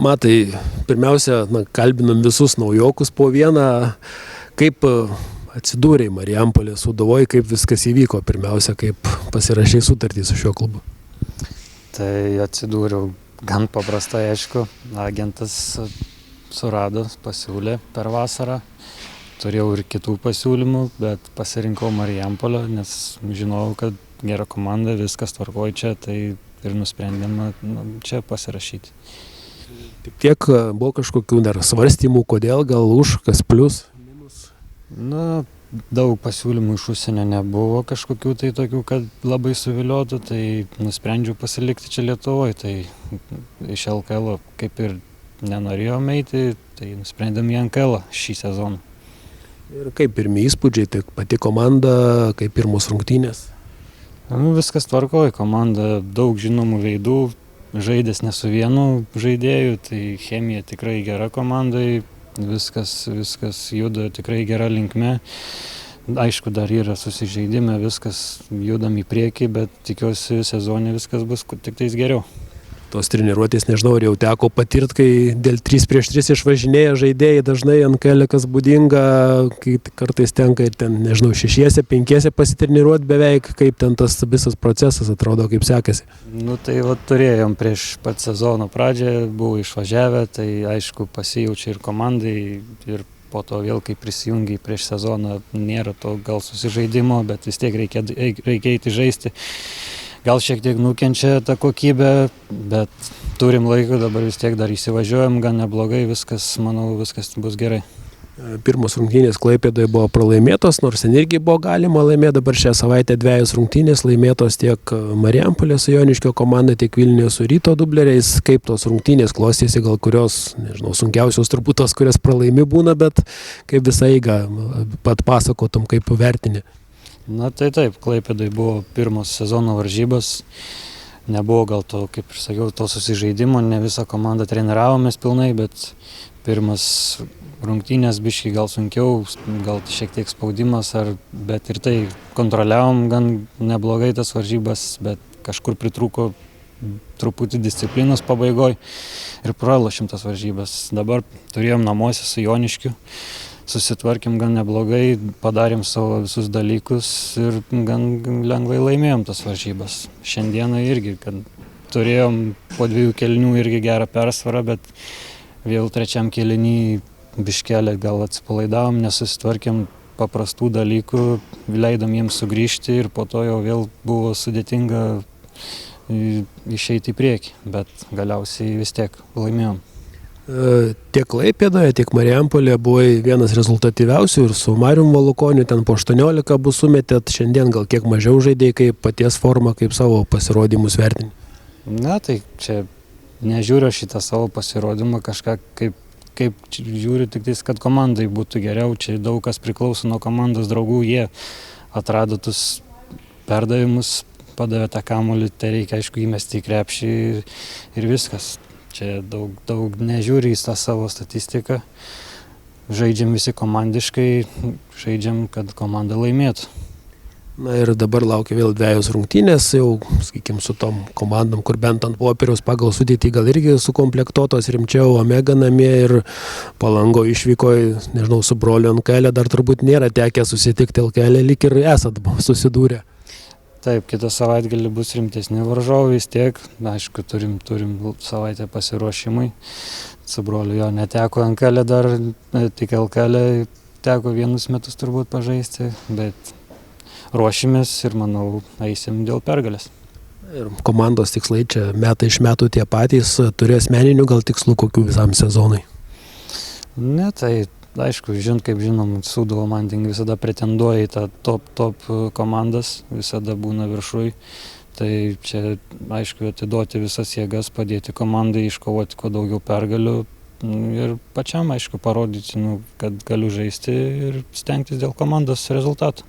Matai, pirmiausia, kalbinom visus naujokus po vieną. Kaip atsidūrei Marijampolės Sūduvoj, kaip viskas įvyko? Pirmiausia, kaip pasirašei sutartį su šiuo klubu? Tai atsidūriau gan paprastai, aišku. Agentas surado, pasiūlė per vasarą. Turėjau ir kitų pasiūlymų, bet pasirinkau Marijampolę, nes žinojau, kad gera komanda, viskas tvarkoj čia, tai ir nusprendėm čia pasirašyti. Tik tiek buvo kažkokių dar svarstymų, kodėl, gal už, kas plius? Daug pasiūlymų iš užsienio nebuvo kažkokių tai tokių, kad labai suviliotų, tai nusprendžiau pasilikti čia Lietuvoje. Tai iš LKL kaip ir nenorėjom eiti, tai nusprendėm į NKL šį sezoną. Ir kaip pirmi įspūdžiai, tai pati komanda, kaip pirmos rungtynės? Viskas tvarkoj, komanda daug žinomų veidų, žaidės ne su vienu žaidėju, tai chemija tikrai gera komandai, viskas juda tikrai gera linkme. Aišku, dar yra susižeidime, viskas judam į priekį, bet tikiuosi sezone viskas bus tik tais geriau. Tos treniruotės, nežinau, ar jau teko patirti, kai dėl 3-3 išvažinėja žaidėjai, dažnai NKL kas būdinga, kai kartais tenka ir ten, nežinau, 6-5 pasitreniruoti beveik, kaip ten tas visas procesas atrodo, kaip sekasi. Tai turėjom prieš pat sezono pradžią, buvo išvažiavę, tai aišku pasijaučia ir komandai, ir po to vėl, kai prisijungiai prieš sezoną, nėra to gal susižaidimo, bet vis tiek reikia eiti žaisti. Gal šiek tiek nukenčia ta kokybė, bet turim laiko, dabar vis tiek dar įsivažiuojam, gan neblogai, manau, viskas bus gerai. Pirmos rungtynės Klaipėdoje buvo pralaimėtos, nors ten irgi buvo galima laimėti, dabar šią savaitę 2 rungtynės laimėtos tiek Marijampolės su Joniškio komanda, tiek Vilniuje su Ryto dubleriais. Kaip tos rungtynės klostėsi, gal kurios, nežinau, sunkiausios turbūt tos, kurias pralaimi būna, bet kaip visą eigą pat pasakotum, kaip vertini. Tai taip, Klaipėdoje buvo pirmos sezono varžybos, nebuvo gal to, kaip ir sakiau, to susižaidimo, ne visą komandą treniravomės pilnai, bet pirmas rungtynės biškį gal sunkiau, gal šiek tiek spaudimas, bet ir tai kontroliavom gan neblogai tas varžybas, bet kažkur pritrūko truputį disciplinos pabaigoj ir pralošėm tas varžybas. Dabar turėjom namuose su Joniškiu. Susitvarkėm gan neblogai, padarėm savo visus dalykus ir gan lengvai laimėjom tas varžybas. Šiandieną irgi, kad turėjom po 2 kėlinių irgi gerą persvarą, bet vėl 3 kėlinį biškelį gal atsipalaidavom, nesusitvarkėm paprastų dalykų, leidom jiems sugrįžti ir po to jau vėl buvo sudėtinga išeiti į priekį, bet galiausiai vis tiek laimėjom. Tiek Klaipėdoje, tiek Marijampolėje buvo vienas rezultatyviausių ir su Marium Valukoniu, ten po 18 bus sumetėt, šiandien gal kiek mažiau žaidėjai, kaip paties formą, kaip savo pasirodymus vertini. Tai čia nežiūriu šitą savo pasirodymą, kažką kaip žiūriu, tik tais, kad komandai būtų geriau, čia daug kas priklauso nuo komandos draugų, jie atrado tus perdavimus, padavė tą kamuolį, tai reikia aišku įmesti į krepšį ir viskas. Čia daug nežiūri į tą savo statistiką, žaidžiam visi komandiškai, žaidžiam, kad komanda laimėtų. Ir dabar laukia vėl 2 rungtynės, jau, sakykime, su tom komandom, kur bent ant popieriaus pagal sudėtį gal irgi sukomplektuotos rimčiau, Omega namie ir Palango išvykoje, nežinau, su broliu NKL, dar turbūt nėra tekę susitikti LKL, lyg ir esat susidūrę. Taip, kitą savaitgalį bus rimtesni varžovai vis tiek, aišku, turim savaitę pasiruošimui, su broliu jo neteko NKL dar, tik LKL teko 1 metus turbūt pažaisti, bet ruošimės ir manau eisim dėl pergalės. Ir komandos tikslai čia metai iš metų tie patys, turi asmeninių gal tikslų kokių visam sezonui? Tai aišku, kaip žinom, Sūduva Manting visada pretenduoja į tą top komandas, visada būna viršuj. Tai čia, aišku, atiduoti visas jėgas, padėti komandai, iškovoti kuo daugiau pergalių ir pačiam, aišku, parodyti, kad galiu žaisti ir stengtis dėl komandos rezultatų.